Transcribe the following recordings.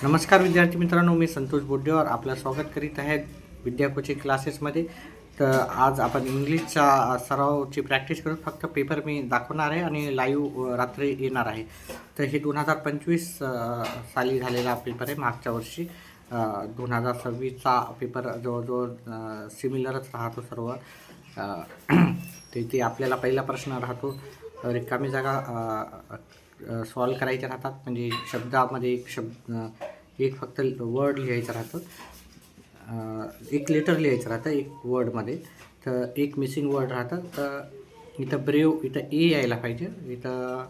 नमस्कार विद्यार्थी मित्रांनो, मी संतोष बोड्डेवर आपलं स्वागत करीत आहे विद्या कोचिंग क्लासेसमध्ये. तर आज आपण इंग्लिशचा सरावची प्रॅक्टिस करू. फक्त पेपर मी दाखवणार आहे आणि लाईव्ह रात्री येणार आहे. तर हे 2025 साली झालेला पेपर आहे. मागच्या वर्षी 2026चा पेपर जवळजवळ सिमिलरच राहतो सर्व. ते आपल्याला पहिला प्रश्न राहतो, रिकामी जागा सॉल्व करायचे राहतात. म्हणजे शब्दामध्ये एक फक्त वर्ड लिहायचं राहतं, एक लेटर लिहायचं राहतं एक वर्डमध्ये. तर एक मिसिंग वर्ड राहतं. तर इथं ब्रेव, इथं ए यायला पाहिजे, इथं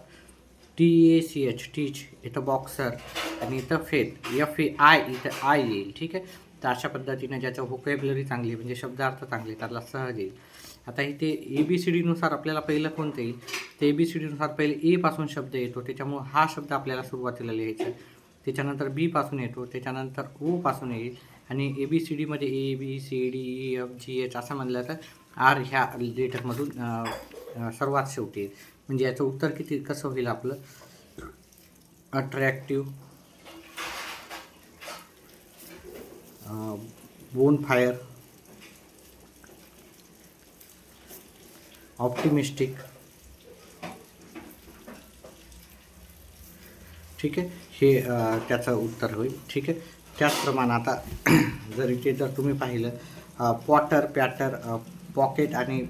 TACH टीच, इथं बॉक्सर, आणि इथं फेथ FAI, इथं आय येईल. ठीक आहे. तर अशा पद्धतीने ज्याचं व्होकॅब्युलरी चांगली म्हणजे शब्दार्थ चांगले त्याला सहज येईल. आता इथे ABCDनुसार आपल्याला पहिलं कोणतं येईल, तर ABCDनुसार पहिले ए पासून शब्द येतो, त्याच्यामुळं हा शब्द आपल्याला सुरुवातीला लिहायचा आहे. त्याच्यानंतर बी पासून येतो, त्याच्यानंतर ओ पासून येईल, आणि ABCDमध्ये ABCDEFGH असं म्हणलं तर आर ह्या लेटरमधून सर्वात शेवटी येईल. म्हणजे याचं उत्तर कसं होईल आपलं, अट्रॅक्टिव्ह, बोनफायर, ऑप्टिमिस्टिक. ठीक आहे. हे त्याचं उत्तर होईल. ठीक आहे. त्याचप्रमाणे आता जर इथे जर तुम्ही पाहिलं, पॉटर, पॅटर, पॉकेट आणि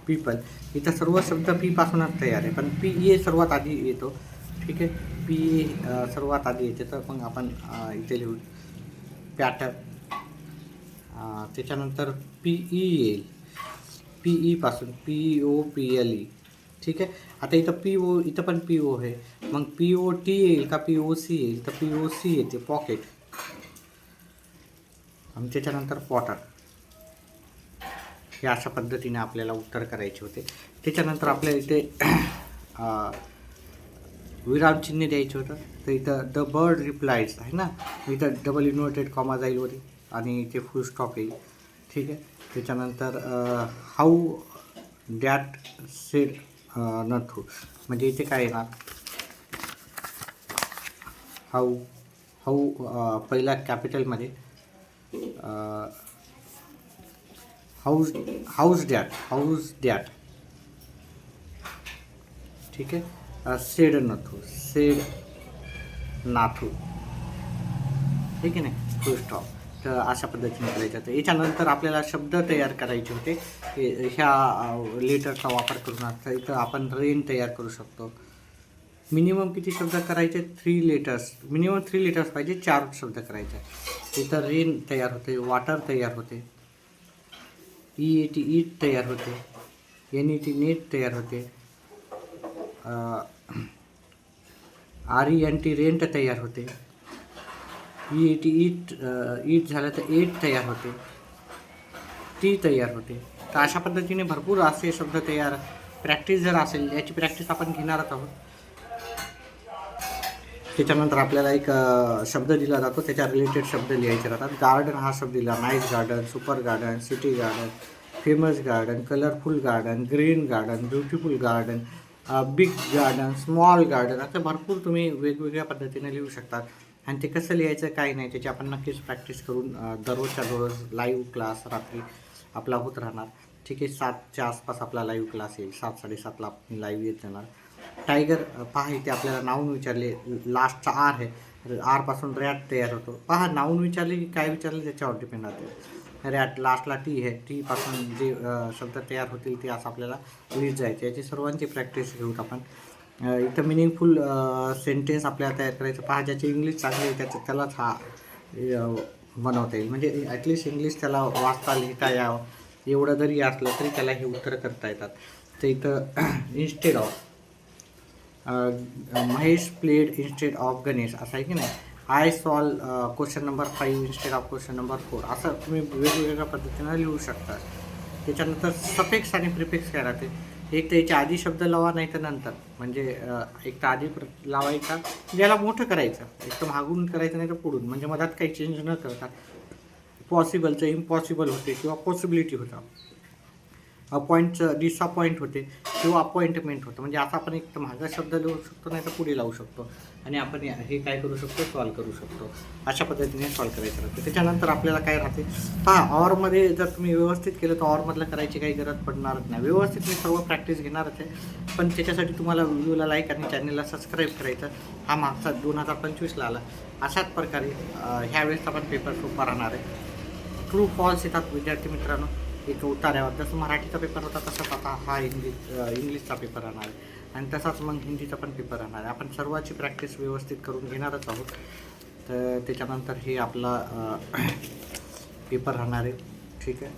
पीपल, इथं सर्व शब्द पी पासूनच तयार आहे, पण PA सर्वात आधी येतो. ठीक आहे. PA सर्वात आधी येते. तर मग आपण इथे लिहू पॅटर. त्याच्यानंतर PE येईल, PE पासून POPLE. ठीक आहे. आता इथं PO, इथं पण PO आहे, मग POT येईल का POC येईल, तर POC येते, पॉकेट. आणि त्याच्यानंतर पॉटर. हे अशा पद्धतीने आपल्याला उत्तर करायचे होते. त्याच्यानंतर आपल्याला इथे विरामचिन्ह द्यायचं होतं. तर इथं द बर्ड रिप्लायज आहे ना, इथं डबल इन्व्हर्टेड कॉमा जाईल वरी, आणि इथे फुल स्टॉप येईल. ठीक आहे. त्याच्यानंतर हाऊ डॅट सेड नथू, म्हणजे इथे काय येणार, हाऊ पहिला कॅपिटलमध्ये, हाऊस डॅट. ठीक आहे. सेड नाथू. ठीक आहे नाही, फुल स्टॉप. तर अशा पद्धतीने करायचं होतं. याच्यानंतर आपल्याला शब्द तयार करायचे होते. ह्या लेटरचा वापर करून आता इथं आपण रेन तयार करू शकतो. मिनिमम किती शब्द करायचे, 3 लेटर्स, मिनिमम 3 लेटर्स पाहिजे, 4 शब्द करायचे. इथं रेन तयार होते, वॉटर तयार होते, EAT ईट तयार होते, NET नेट तयार होते, RENT रेंट तयार होते, EAT ईट झालं तर एट तयार होते, टी तयार होते. तर अशा पद्धतीने भरपूर असे शब्द तयार, प्रॅक्टिस जर असेल, याची प्रॅक्टिस आपण घेणारच आहोत. त्याच्यानंतर आपल्याला एक शब्द दिला जातो, त्याच्या रिलेटेड शब्द लिहायचे राहतात. गार्डन हा शब्द दिला, nice garden, super garden, city garden, famous garden, colourful garden, green garden, beautiful garden, big garden, small garden. आता भरपूर तुम्ही वेगवेगळ्या पद्धतीने लिहू शकतात. आणि ते कसं लिहायचं काय नाही त्याची आपण नक्कीच प्रॅक्टिस करून दररोजच्या दररोज लाईव्ह क्लास रात्री आपला होत राहणार. ठीक आहे. 7च्या आसपास आपला लाईव्ह क्लास येईल, 7-7:30ला लाईव्ह येत जाणार. टायगर पहा, इथे आपल्याला नाऊन विचारले, लास्टचा आर आहे, आर पासून रॅट तयार होतो. पहा, नाऊन विचारले की काय विचारले त्याच्यावर डिपेंड राहते. रॅट, लास्टला टी आहे, टी पासून जे शब्द तयार होतील ते असं आपल्याला लिहित जायचे. याची सर्वांची प्रॅक्टिस घेऊत आपण. इथं मिनिंगफुल सेंटेन्स आपल्याला तयार करायचं. पहा, ज्याची इंग्लिश चांगली आहे त्यालाच हा बनवता येईल. म्हणजे ॲटलिस्ट इंग्लिश त्याला वाचता लिहिता यावं, एवढं जरी असलं तरी त्याला हे उत्तर करता येतात. तर इथं instead of, Mahesh played instead of Ganesh असं आहे की नाही. I solve question number 5 instead of question number 4, असं तुम्ही वेगवेगळ्या पद्धतीनं लिहू शकता. त्याच्यानंतर सफिक्स आणि प्रिफिक्स काय राहते, एक तर याच्या आधी शब्द लावा, नाही तर नंतर. म्हणजे एक तर आधी लावायचा, ज्याला मोठं करायचं, एक तर मागून करायचं नाही तर पुढून, म्हणजे मधात काही चेंज न करता. पॉसिबलचं इम्पॉसिबल होते किंवा पॉसिबिलिटी होता. अपॉइंटचं डिसअपॉइंट होते किंवा अपॉइंटमेंट होतं. म्हणजे आता आपण एक मागं शब्द लिहू शकतो, नाही तर पुढे लावू शकतो आणि आपण हे काय करू शकतो, सॉल्व करू शकतो. अशा पद्धतीने सॉल्व करायचं राहतं. त्याच्यानंतर आपल्याला काय राहते पहा, ऑरमध्ये जर तुम्ही व्यवस्थित केलं तर ऑरमधलं करायची काही गरज पडणारच नाही. व्यवस्थित मी सर्व प्रॅक्टिस घेणारच आहे, पण त्याच्यासाठी तुम्हाला व्हिडिओला लाईक आणि चॅनलला सबस्क्राईब करायचं. हा मागचा 2025ला आला. अशाच प्रकारे ह्यावेळेस आपण पेपर सोपा राहणार आहे. ट्रू फॉल्स येतात विद्यार्थी मित्रांनो एक उतार्यावर. जसं मराठीचा पेपर होता तसाच आता हा इंग्लिशचा पेपर राहणार आहे आणि तसाच मग हिंदीचा पण पेपर राहणार आहे. आपण सर्वाची प्रॅक्टिस व्यवस्थित करून घेणारच आहोत. तर त्याच्यानंतर हे आपला पेपर राहणार आहे. ठीक आहे.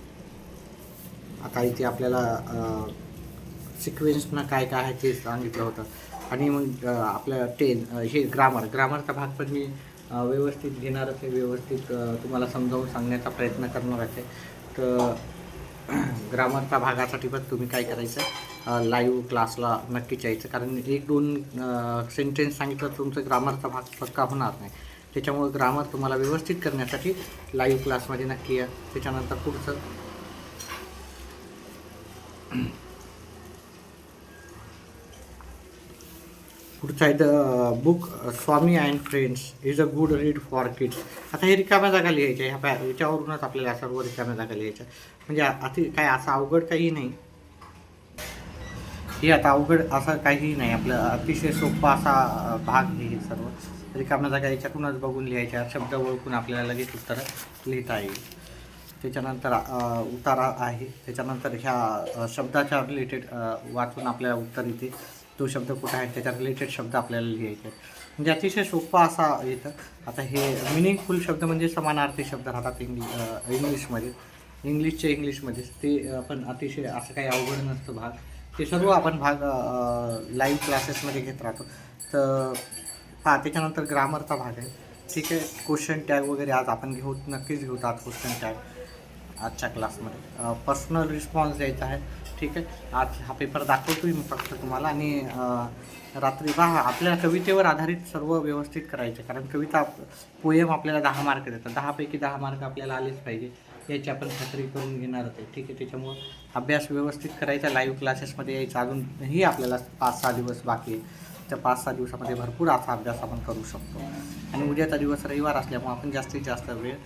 आता इथे आपल्याला सिक्वेन्सनं काय काय आहे ते सांगितलं होतं आणि मग आपल्या हे ग्रामरचा भाग पण मी व्यवस्थित घेणारच आहे. व्यवस्थित तुम्हाला समजावून सांगण्याचा प्रयत्न करणारच आहे. तर ग्रामरच्या भागासाठी पण तुम्ही काय करायचं, लाईव्ह क्लासला नक्कीच यायचं. कारण 1-2 सेंटेन्स सांगितलं तर तुमचं ग्रामरचा भाग पक्का होणार नाही. त्याच्यामुळे ग्रामर तुम्हाला व्यवस्थित करण्यासाठी लाईव्ह क्लासमध्ये नक्की या. त्याच्यानंतर पुढचा आहे the book Swami and friends is a good read for kids. आता हे रिकाम्या जागा लिहायच्या, याच्यावरूनच आपल्याला सर्व रिकाम्या जागा लिहायच्या. म्हणजे काय असं अवघड काही नाही. हे आता अवघड असं काहीही नाही. आपलं अतिशय सोपा असा भाग हे सर्व रिकाम्या जागा याच्यातूनच बघून लिहायच्या. शब्द ओळखून आपल्याला लगेच उत्तरं लिहिता येईल. त्याच्यानंतर उतारा आहे. त्याच्यानंतर ह्या शब्दाच्या रिलेटेड वाचून आपल्याला उत्तर येते. तो शब्द कुठं आहे त्याच्या रिलेटेड शब्द आपल्याला लिहायचे. म्हणजे अतिशय सोपा असा येतं. आता हे मिनिंगफुल शब्द म्हणजे समानार्थी शब्द राहतात इंग्लिशमध्ये ते पण अतिशय असं काही अवघड नसतं भाग. ते सर्व आपण भाग लाईव्ह क्लासेसमध्ये घेत राहतो. तर त्याच्यानंतर ग्रामरचा भाग आहे. ठीक आहे. क्वेश्चन टॅग वगैरे आज आपण नक्कीच घेऊ आज क्वेश्चन टॅग आजच्या क्लासमध्ये. पर्सनल रिस्पॉन्स द्यायचा आहे. ठीक आहे. आज हा पेपर दाखवतोय मी फक्त तुम्हाला आणि रात्री आपल्याला कवितेवर आधारित सर्व व्यवस्थित करायचे. कारण कविता पोएम आपल्याला 10 मार्क देतात. 10पैकी 10 मार्क आपल्याला आलेच पाहिजे याची आपण खात्री करून घेणार आहे. ठीक आहे. त्याच्यामुळं अभ्यास व्यवस्थित करायचा. लाईव्ह क्लासेसमध्ये यायचं. अजूनही आपल्याला 5-6 दिवस बाकी आहे. त्या 5-6 दिवसामध्ये भरपूर असा अभ्यास आपण करू शकतो आणि उद्याचा दिवस रविवार असल्यामुळे आपण जास्तीत जास्त वेळ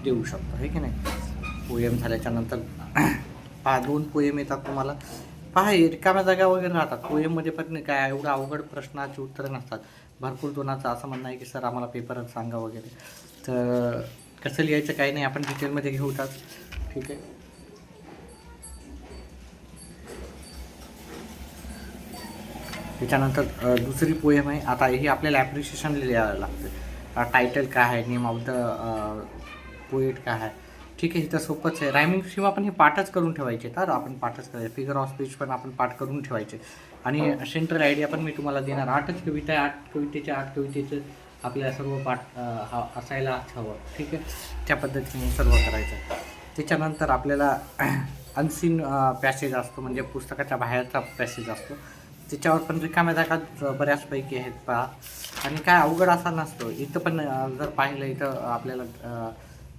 देऊ शकतो. हे की नाही. पोएम झाल्याच्यानंतर 2 पोएम येतात तुम्हाला. रिकाम्या जागा वगैरे राहतात. पोएममध्ये पण काय एवढं अवघड प्रश्नाची उत्तरं नसतात. भरपूर जणांचं असं म्हणणं आहे की सर आम्हाला पेपरच सांगा वगैरे. तर कसं लिहायचं काही नाही, आपण डिटेलमध्ये घेऊतात. ठीक आहे. त्याच्यानंतर दुसरी पोएम आहे. आता ही आपल्याला ॲप्रिशिएशन लिहायला लागतं. टायटल काय आहे, नेम ऑफ द पोएट काय आहे. ठीक आहे. इथं सोपंच आहे. रायमिंग सीमा आपण हे पाठच करून ठेवायचे. तर आपण पाठच करायचे. फिगर ऑफ स्पीच पण आपण पाठ करून ठेवायचे आणि सेंट्रल आयडिया पण मी तुम्हाला देणार. 8च कविता आहे. 8 कवितेचं आपल्याला सर्व पाठ असायलाच हवं. ठीक आहे. त्या पद्धतीने सर्व करायचं. त्याच्यानंतर आपल्याला अनसीन पॅसेज असतो, म्हणजे पुस्तकाच्या बाहेरचा पॅसेज असतो. त्याच्यावर पण रिकाम्या जागा बऱ्याचपैकी आहेत पहा. आणि काय अवघड असा नसतो. इथं पण जर पाहिलं इथं आपल्याला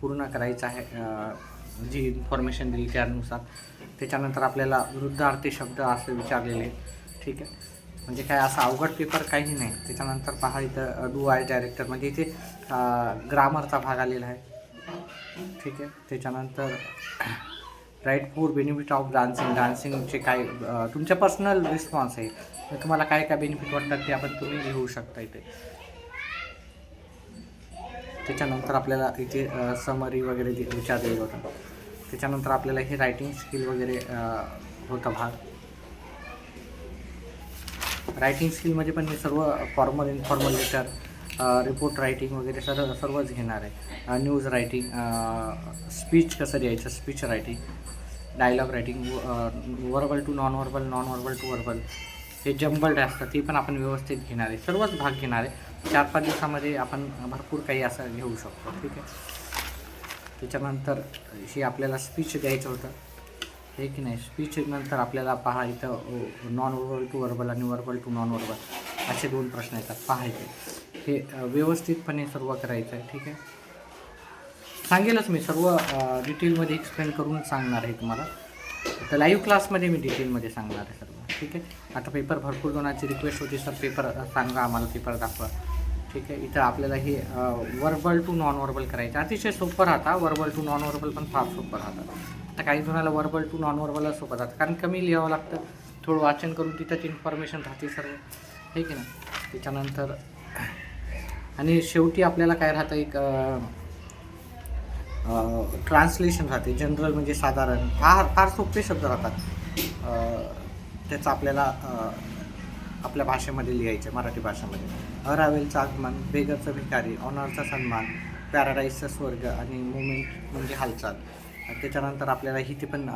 पूर्ण करायचं आहे जी इन्फॉर्मेशन दिली त्यानुसार. त्याच्यानंतर आपल्याला वृद्धार्थी शब्द असे विचारलेले आहेत. ठीक आहे. म्हणजे काय असा अवघड पेपर काही नाही. त्याच्यानंतर पहा इथं डू आय डायरेक्टर म्हणजे इथे ग्रामरचा भाग आलेला आहे. ठीक आहे. त्याच्यानंतर राईट फॉर बेनिफिट ऑफ डान्सिंगचे काय तुमच्या पर्सनल रिस्पॉन्स आहे. तुम्हाला काय काय बेनिफिट वाटतात ते आपण तुम्ही लिहू शकता इथे. त्याच्यानंतर आपल्याला इथे समरी वगैरे विचारलेलं होतं. त्याच्यानंतर आपल्याला हे रायटिंग स्किल वगैरे होता भाग. रायटिंग स्किलमध्ये पण मी सर्व formal informal letter, report writing वगैरे सर्वच घेणार आहे. न्यूज रायटिंग, स्पीच कसं द्यायचं, speech writing, dialogue writing, verbal to non verbal, non verbal to verbal, हे जंबल्ड असतं ते पण आपण व्यवस्थित घेणार आहे. सर्वच भाग घेणार आहे. 4-5 दिवसामध्ये आपण भरपूर काही असं घेऊ शकतो. ठीक आहे. त्याच्यानंतर हे आपल्याला स्पीच द्यायचं होतं. हे की नाही. स्पीच नंतर आपल्याला पहा इथं नॉन वर्बल टू वर्बल आणि वर्बल टू नॉन वर्बल असे 2 प्रश्न येतात. पाहायचे हे व्यवस्थितपणे सर्व करायचं आहे. ठीक आहे. सांगेलच मी सर्व डिटेलमध्ये एक्सप्लेन करून सांगणार आहे तुम्हाला. तर लाईव्ह क्लासमध्ये मी डिटेलमध्ये सांगणार आहे सर्व. ठीक आहे. आता पेपर भरपूर जणांची रिक्वेस्ट होती, सर पेपर सांगा आम्हाला, पेपर दाखवा. ठीक आहे. इथं आपल्याला हे वर्बल टू नॉन वर्बल करायचं, अतिशय सोपं राहतं. वर्बल टू नॉन वर्बल पण फार सोपं राहतं. आता काही जणाला वर्बल टू नॉन वर्बलला सोपं राहतं, कारण कमी लिहावं लागतं, थोडं वाचन करून तिथंच इन्फॉर्मेशन राहते सर्व. ठीक आहे ना. त्याच्यानंतर आणि शेवटी आपल्याला काय राहतं, एक ट्रान्सलेशन राहते. जनरल म्हणजे साधारण, फार सोपे शब्द राहतात. त्याचं आपल्याला आपल्या भाषेमध्ये लिहायचं, मराठी भाषेमध्ये. अरावेलचं आगमन, बेगरचं भिकारी, ऑनरचा सन्मान, पॅराडाईजचा स्वर्ग आणि मुवमेंट म्हणजे हालचाल. त्याच्यानंतर आपल्याला इथे पण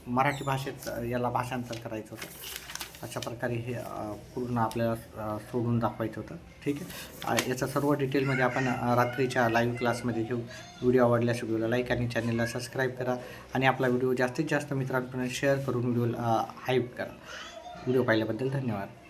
मराठी भाषेत याला भाषांतर करायचं होतं. अशा प्रकारे हे पूर्ण आपल्याला सोडून दाखवायचं होतं. ठीक आहे. याचा सर्व डिटेलमध्ये आपण रात्रीच्या लाईव्ह क्लासमध्ये घेऊ. व्हिडिओ आवडल्यास व्हिडिओला लाईक आणि चॅनलला सबस्क्राईब करा आणि आपला व्हिडिओ जास्तीत जास्त मित्रांपर्यंत शेअर करून व्हिडिओला हाईप करा. व्हिडिओ पाहिल्याबद्दल धन्यवाद.